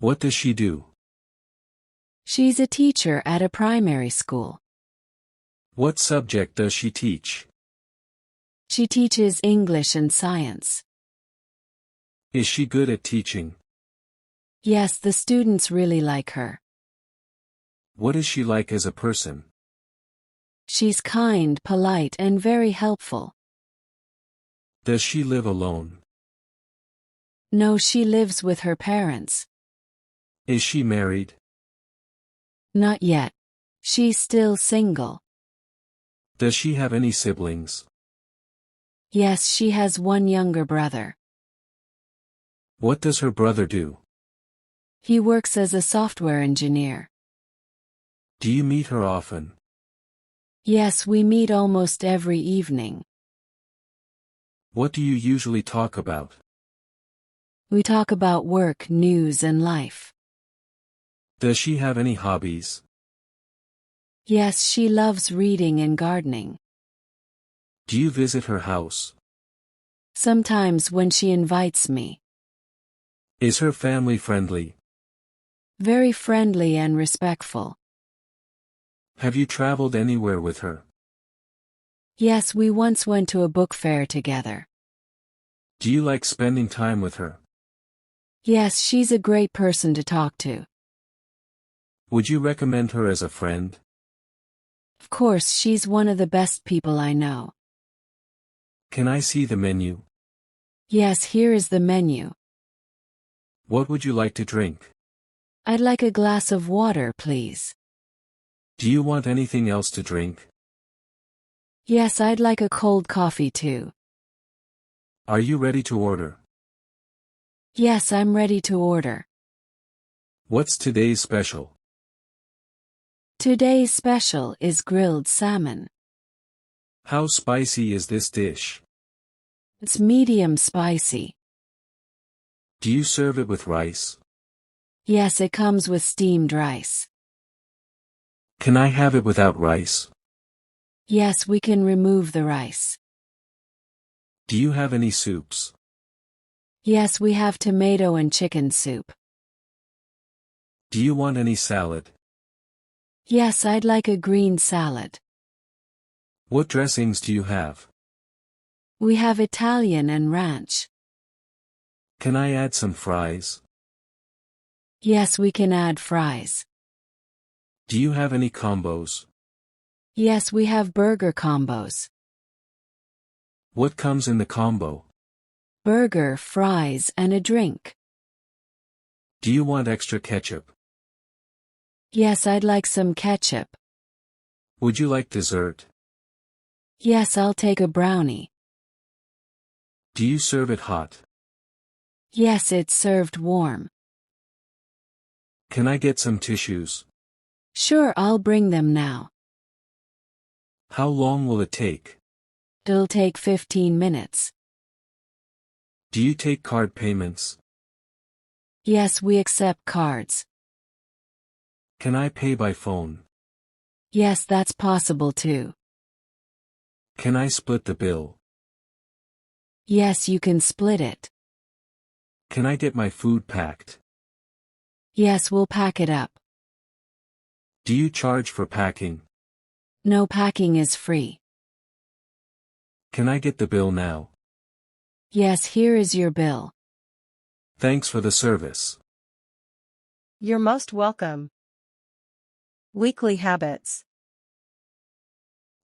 What does she do? She's a teacher at a primary school. What subject does she teach? She teaches English and science. Is she good at teaching? Yes, the students really like her. What is she like as a person? She's kind, polite, and very helpful. Does she live alone? No, she lives with her parents. Is she married? Not yet. She's still single. Does she have any siblings? Yes, she has one younger brother. What does her brother do? He works as a software engineer. Do you meet her often? Yes, we meet almost every evening. What do you usually talk about? We talk about work, news, and life. Does she have any hobbies? Yes, she loves reading and gardening. Do you visit her house? Sometimes when she invites me. Is her family friendly? Very friendly and respectful. Have you traveled anywhere with her? Yes, we once went to a book fair together. Do you like spending time with her? Yes, she's a great person to talk to. Would you recommend her as a friend? Of course, she's one of the best people I know. Can I see the menu? Yes, here is the menu. What would you like to drink? I'd like a glass of water, please. Do you want anything else to drink? Yes, I'd like a cold coffee too. Are you ready to order? Yes, I'm ready to order. What's today's special? Today's special is grilled salmon. How spicy is this dish? It's medium spicy. Do you serve it with rice? Yes, it comes with steamed rice. Can I have it without rice? Yes, we can remove the rice. Do you have any soups? Yes, we have tomato and chicken soup. Do you want any salad? Yes, I'd like a green salad. What dressings do you have? We have Italian and ranch. Can I add some fries? Yes, we can add fries. Do you have any combos? Yes, we have burger combos. What comes in the combo? Burger, fries, and a drink. Do you want extra ketchup? Yes, I'd like some ketchup. Would you like dessert? Yes, I'll take a brownie. Do you serve it hot? Yes, it's served warm. Can I get some tissues? Sure, I'll bring them now. How long will it take? It'll take 15 minutes. Do you take card payments? Yes, we accept cards. Can I pay by phone? Yes, that's possible too. Can I split the bill? Yes, you can split it. Can I get my food packed? Yes, we'll pack it up. Do you charge for packing? No, packing is free. Can I get the bill now? Yes, here is your bill. Thanks for the service. You're most welcome. Weekly habits.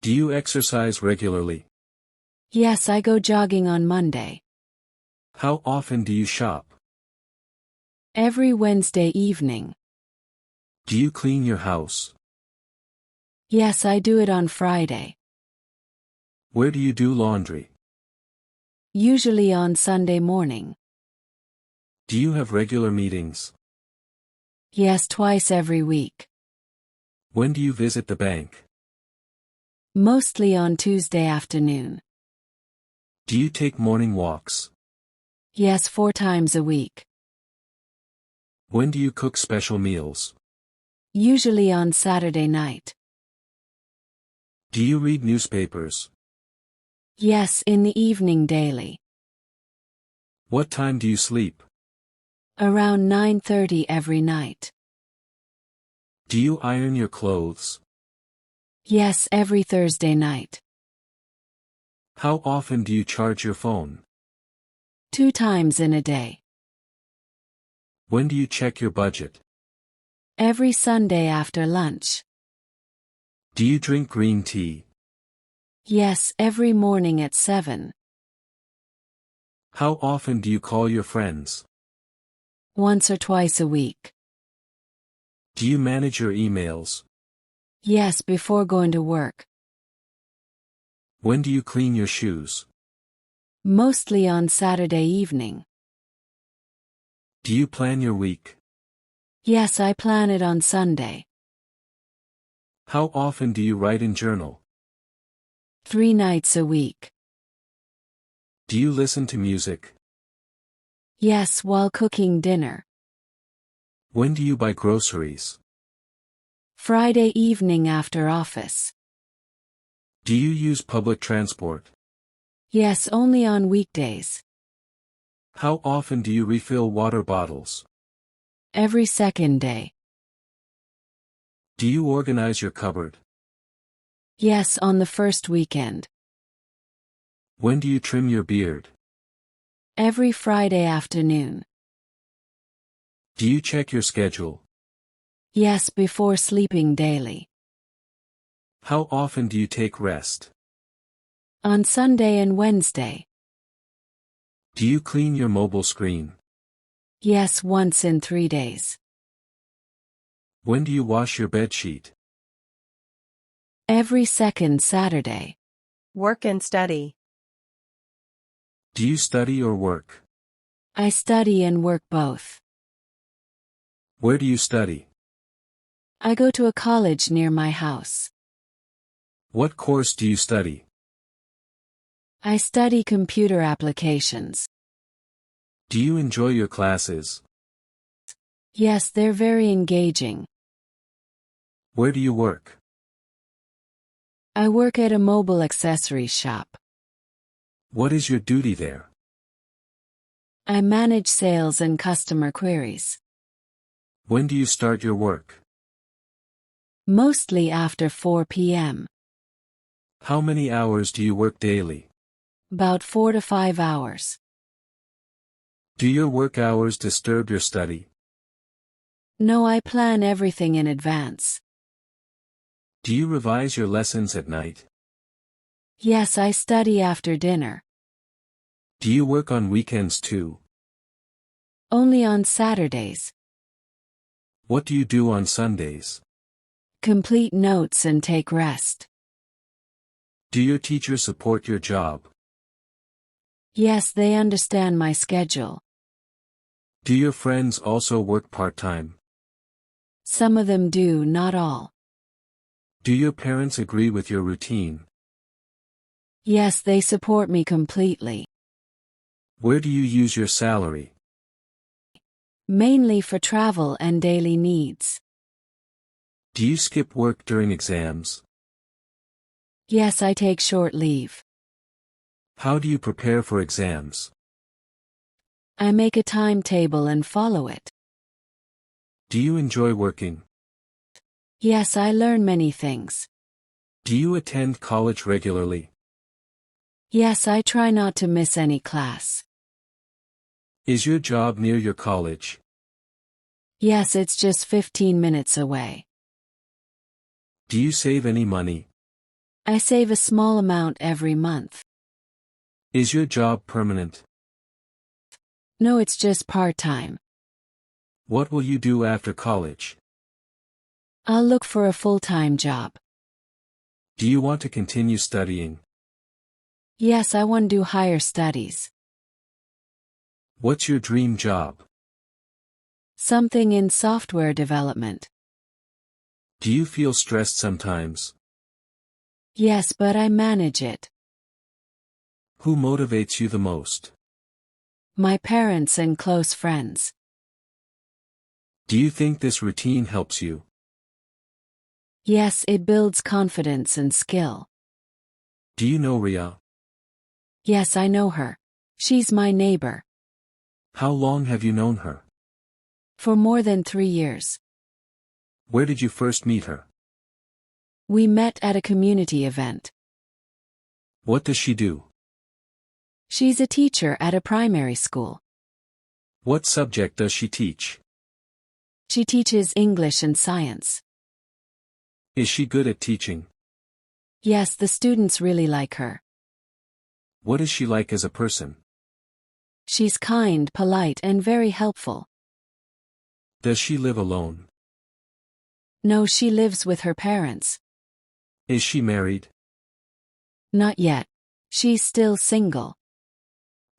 Do you exercise regularly? Yes, I go jogging on Monday. How often do you shop? Every Wednesday evening. Do you clean your house? Yes, I do it on Friday. Where do you do laundry? Usually on Sunday morning. Do you have regular meetings? Yes, twice every week. When do you visit the bank? Mostly on Tuesday afternoon. Do you take morning walks? Yes, 4 times a week. When do you cook special meals? Usually on Saturday night. Do you read newspapers? Yes, in the evening daily. What time do you sleep? Around 9:30 every night. Do you iron your clothes? Yes, every Thursday night. How often do you charge your phone? 2 times in a day. When do you check your budget? Every Sunday after lunch. Do you drink green tea? Yes, every morning at 7. How often do you call your friends? Once or twice a week. Do you manage your emails? Yes, before going to work. When do you clean your shoes? Mostly on Saturday evening. Do you plan your week? Yes, I plan it on Sunday. How often do you write in journal? 3 nights a week. Do you listen to music? Yes, while cooking dinner. When do you buy groceries? Friday evening after office. Do you use public transport? Yes, only on weekdays. How often do you refill water bottles? Every second day. Do you organize your cupboard? Yes, on the first weekend. When do you trim your beard? Every Friday afternoon. Do you check your schedule? Yes, before sleeping daily. How often do you take rest? On Sunday and Wednesday. Do you clean your mobile screen? Yes, once in 3 days. When do you wash your bedsheet? Every second Saturday. Work and study. Do you study or work? I study and work both. Where do you study? I go to a college near my house. What course do you study? I study computer applications. Do you enjoy your classes? Yes, they're very engaging. Where do you work? I work at a mobile accessories shop. What is your duty there? I manage sales and customer queries. When do you start your work? Mostly after 4 p.m. How many hours do you work daily? About 4 to 5 hours. Do your work hours disturb your study? No, I plan everything in advance. Do you revise your lessons at night? Yes, I study after dinner. Do you work on weekends too? Only on Saturdays. What do you do on Sundays? Complete notes and take rest. Do your teachers support your job? Yes, they understand my schedule. Do your friends also work part-time? Some of them do, not all. Do your parents agree with your routine? Yes, they support me completely. Where do you use your salary? Mainly for travel and daily needs. Do you skip work during exams? Yes, I take short leave. How do you prepare for exams? I make a timetable and follow it. Do you enjoy working? Yes, I learn many things. Do you attend college regularly? Yes, I try not to miss any class. Is your job near your college? Yes, it's just 15 minutes away. Do you save any money? I save a small amount every month. Is your job permanent? No, it's just part-time. What will you do after college? I'll look for a full-time job. Do you want to continue studying? Yes, I want to do higher studies. What's your dream job? Something in software development. Do you feel stressed sometimes? Yes, but I manage it. Who motivates you the most? My parents and close friends. Do you think this routine helps you? Yes, it builds confidence and skill. Do you know Ria? Yes, I know her. She's my neighbor. How long have you known her? For more than 3 years. Where did you first meet her? We met at a community event. What does she do? She's a teacher at a primary school. What subject does she teach? She teaches English and science. Is she good at teaching? Yes, the students really like her. What is she like as a person? She's kind, polite, and very helpful. Does she live alone? No, she lives with her parents. Is she married? Not yet. She's still single.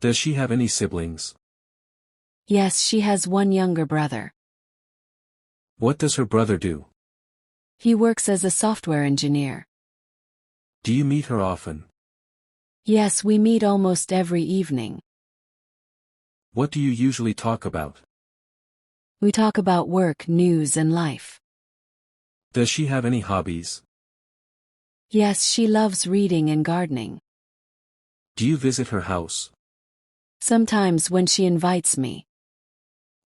Does she have any siblings? Yes, she has one younger brother. What does her brother do? He works as a software engineer. Do you meet her often? Yes, we meet almost every evening. What do you usually talk about? We talk about work, news, and life. Does she have any hobbies? Yes, she loves reading and gardening. Do you visit her house? Sometimes when she invites me.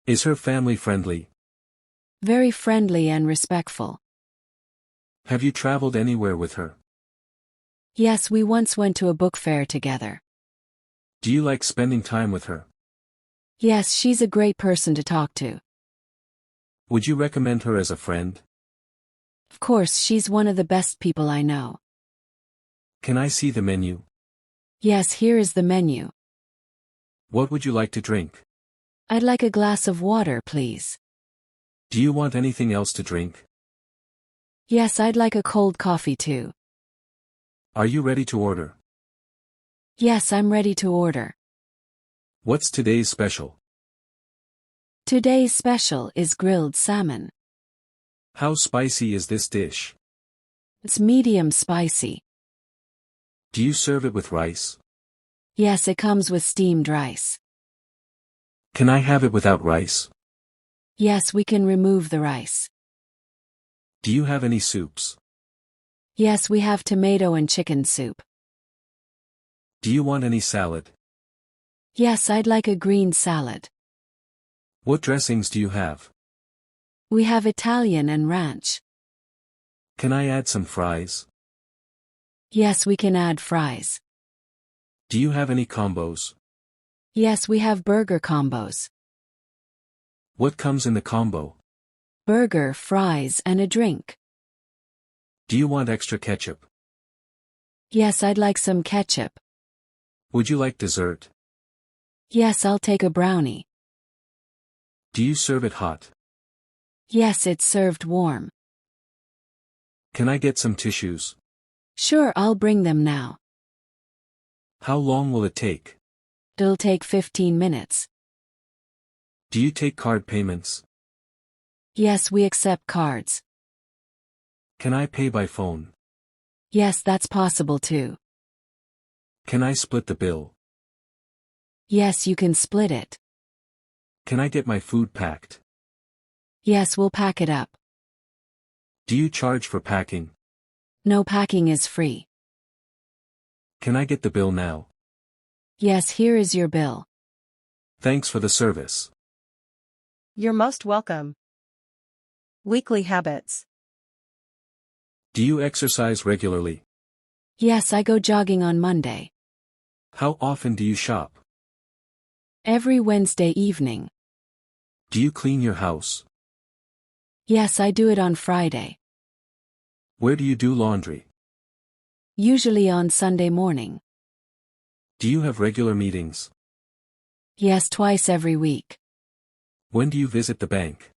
Is her family friendly? Very friendly and respectful. Have you traveled anywhere with her? Yes, we once went to a book fair together. Do you like spending time with her? Yes, she's a great person to talk to. Would you recommend her as a friend? Of course, she's one of the best people I know. Can I see the menu? Yes, here is the menu. What would you like to drink? I'd like a glass of water, please. Do you want anything else to drink? Yes, I'd like a cold coffee too. Are you ready to order? Yes, I'm ready to order. What's today's special? Today's special is grilled salmon. How spicy is this dish? It's medium spicy. Do you serve it with rice? Yes, it comes with steamed rice. Can I have it without rice? Yes, we can remove the rice. Do you have any soups? Yes, we have tomato and chicken soup. Do you want any salad? Yes, I'd like a green salad. What dressings do you have? We have Italian and ranch. Can I add some fries? Yes, we can add fries. Do you have any combos? Yes, we have burger combos. What comes in the combo? Burger, fries, and a drink. Do you want extra ketchup? Yes, I'd like some ketchup. Would you like dessert? Yes, I'll take a brownie. Do you serve it hot? Yes, it's served warm. Can I get some tissues? Sure, I'll bring them now. How long will it take? It'll take 15 minutes. Do you take card payments? Yes, we accept cards. Can I pay by phone? Yes, that's possible too. Can I split the bill? Yes, you can split it. Can I get my food packed? Yes, we'll pack it up. Do you charge for packing? No, packing is free. Can I get the bill now? Yes, here is your bill. Thanks for the service. You're most welcome. Weekly habits. Do you exercise regularly? Yes, I go jogging on Monday. How often do you shop? Every Wednesday evening. Do you clean your house? Yes, I do it on Friday. Where do you do laundry? Usually on Sunday morning. Do you have regular meetings? Yes, twice every week. When do you visit the bank?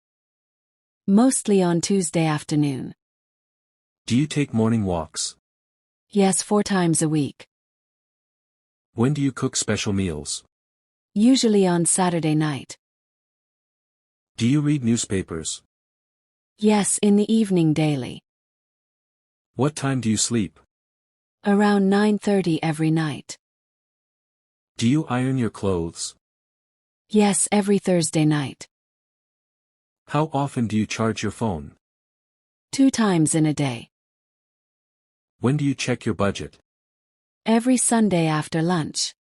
Mostly on Tuesday afternoon. Do you take morning walks? Yes, 4 times a week. When do you cook special meals? Usually on Saturday night. Do you read newspapers? Yes, in the evening daily. What time do you sleep? Around 9:30 every night. Do you iron your clothes? Yes, every Thursday night. How often do you charge your phone? 2 times in a day. When do you check your budget? Every Sunday after lunch.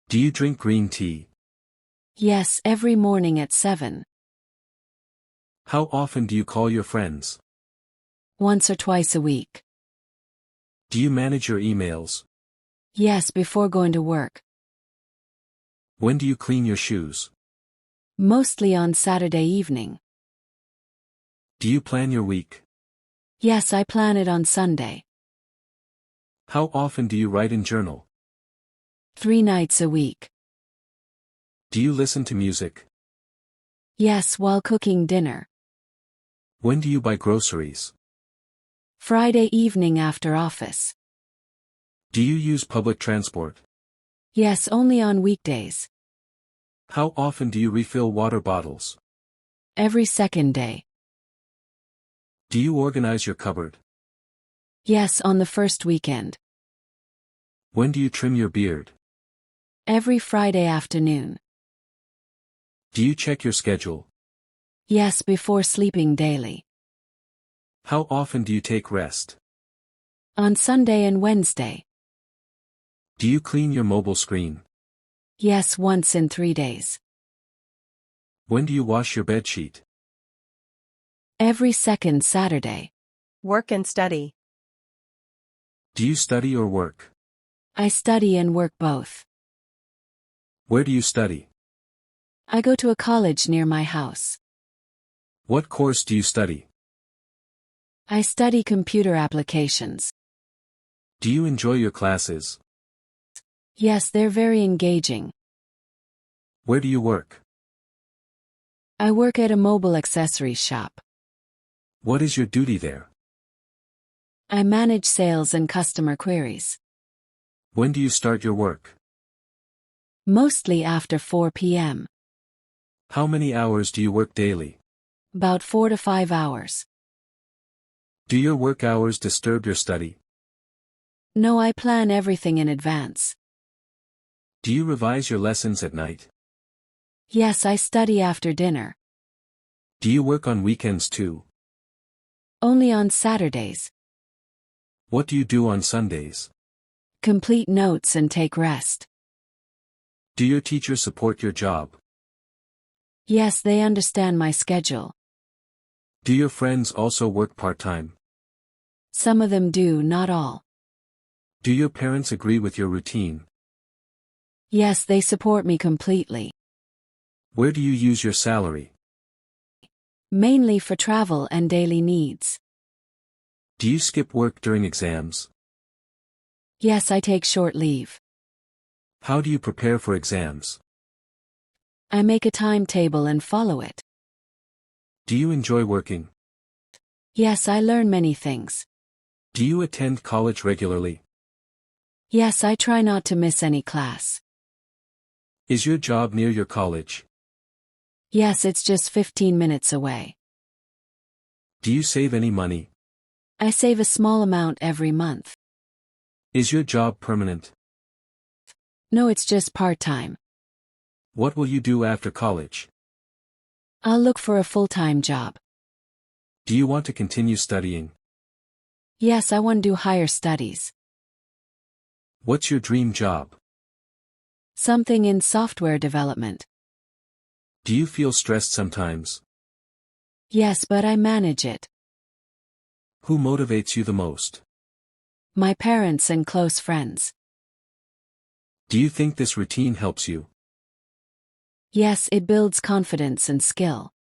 Do you drink green tea? Yes, every morning at 7. How often do you call your friends? Once or twice a week. Do you manage your emails? Yes, before going to work. When do you clean your shoes? Mostly on Saturday evening. Do you plan your week? Yes, I plan it on Sunday. How often do you write in journal? 3 nights a week. Do you listen to music? Yes, while cooking dinner. When do you buy groceries? Friday evening after office. Do you use public transport? Yes, only on weekdays. How often do you refill water bottles? Every second day. Do you organize your cupboard? Yes, on the first weekend. When do you trim your beard? Every Friday afternoon. Do you check your schedule? Yes, before sleeping daily. How often do you take rest? On Sunday and Wednesday. Do you clean your mobile screen? Yes, once in 3 days. When do you wash your bedsheet? Every second Saturday. Work and study. Do you study or work? I study and work both. Where do you study? I go to a college near my house. What course do you study? I study computer applications. Do you enjoy your classes? Yes, they're very engaging. Where do you work? I work at a mobile accessories shop. What is your duty there? I manage sales and customer queries. When do you start your work? Mostly after 4 p.m. How many hours do you work daily? About 4 to 5 hours. Do your work hours disturb your study? No, I plan everything in advance. Do you revise your lessons at night? Yes, I study after dinner. Do you work on weekends too? Only on Saturdays. What do you do on Sundays? Complete notes and take rest. Do your teachers support your job? Yes, they understand my schedule. Do your friends also work part-time? Some of them do, not all. Do your parents agree with your routine? Yes, they support me completely. Where do you use your salary? Mainly for travel and daily needs. Do you skip work during exams? Yes, I take short leave. How do you prepare for exams? I make a timetable and follow it. Do you enjoy working? Yes, I learn many things. Do you attend college regularly? Yes, I try not to miss any class. Is your job near your college? Yes, it's just 15 minutes away. Do you save any money? I save a small amount every month. Is your job permanent? No, it's just part-time. What will you do after college? I'll look for a full-time job. Do you want to continue studying? Yes, I want to do higher studies. What's your dream job? Something in software development. Do you feel stressed sometimes? Yes, but I manage it. Who motivates you the most? My parents and close friends. Do you think this routine helps you? Yes, it builds confidence and skill.